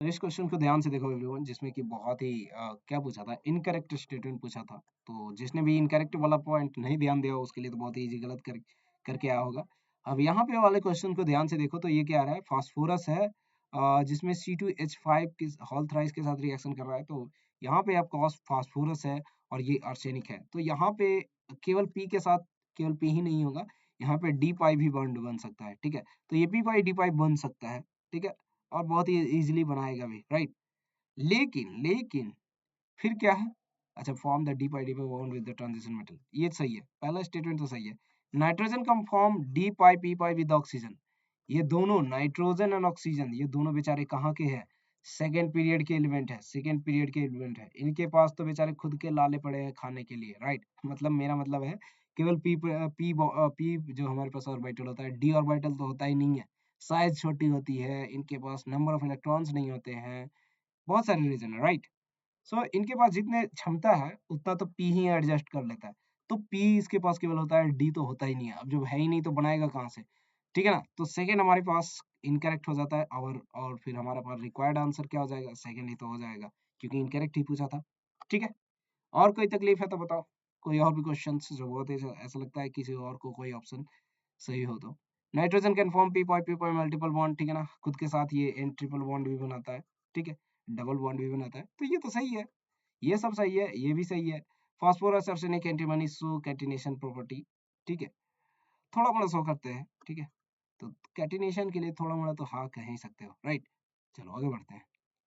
तो इस क्वेश्चन को ध्यान से देखो एवरीवन, जिसमें कि बहुत ही क्या पूछा था, इनकरेक्ट स्टेटमेंट पूछा था। तो जिसने भी इनकरेक्ट वाला पॉइंट नहीं ध्यान दिया उसके लिए तो बहुत ही इजी गलत करके आया होगा। अब यहाँ पे वाले क्वेश्चन को ध्यान से देखो तो ये क्या आ रहा है, फास्फोरस है जिसमें C2H5 के होल थ्राइस के साथ रिएक्शन कर रहा है। तो यहाँ पे आपका फास्फोरस है और ये आर्सेनिक है। तो यहाँ पे केवल पी के साथ केवल पी ही नहीं होगा, यहाँ पे डी पाई भी बॉन्ड बन सकता है, ठीक है। तो ये पी पाई डी पाई बन सकता है, ठीक है, और बहुत ही इजीली बनाएगा भी, राइट। लेकिन फिर क्या है, अच्छा, form the D pi bond with the transition metal, ये सही है, पहला स्टेटमेंट तो सही है। नाइट्रोजन का form D pi P pi with oxygen, ये दोनों नाइट्रोजन और ऑक्सीजन ये दोनों बेचारे कहाँ के हैं, सेकेंड पीरियड के एलिमेंट है, सेकेंड पीरियड के एलिमेंट है। इनके पास तो बेचारे खुद के लाले पड़े हैं खाने के लिए, राइट। मतलब मेरा मतलब है केवल पी जो हमारे पास ऑर्बिटल होता है, डी ऑर्बिटल तो होता ही नहीं है, साइज छोटी होती है, इनके पास नंबर ऑफ इलेक्ट्रॉन्स नहीं होते हैं, बहुत सारे रीजन है, राइट। सो इनके पास जितने क्षमता है उतना तो पी ही एडजस्ट कर लेता है। तो पी इसके पास केवल होता है, डी तो होता ही नहीं है। अब जब है ही नहीं तो बनाएगा कहाँ से, ठीक है ना। तो सेकंड हमारे पास इनकरेक्ट हो जाता है, और फिर हमारे पास रिक्वायर्ड आंसर क्या हो जाएगा, सेकंड ही तो हो जाएगा, क्योंकि इनकरेक्ट ही पूछा था, ठीक है। और कोई तकलीफ है तो बताओ, कोई और भी क्वेश्चन जो बहुत ऐसा लगता है किसी और को कोई ऑप्शन सही हो तो। Nitrogen can form p pi multiple bond, ठीक है ना, खुद के साथ ये एन ट्रिपल बॉन्ड भी बनाता है, ठीक है, डबल बॉन्ड भी बनाता है, तो ये तो सही है, ये सब सही है, ये भी सही है। फास्फोरस आर्सेनिक एंटीमनी सो कैटिनेशन प्रॉपर्टी, ठीक है, थोड़ा मोड़ा शो करते हैं, ठीक है। तो कैटिनेशन के लिए थोड़ा मोड़ा तो हाँ कह ही सकते हो, राइट। चलो आगे बढ़ते हैं।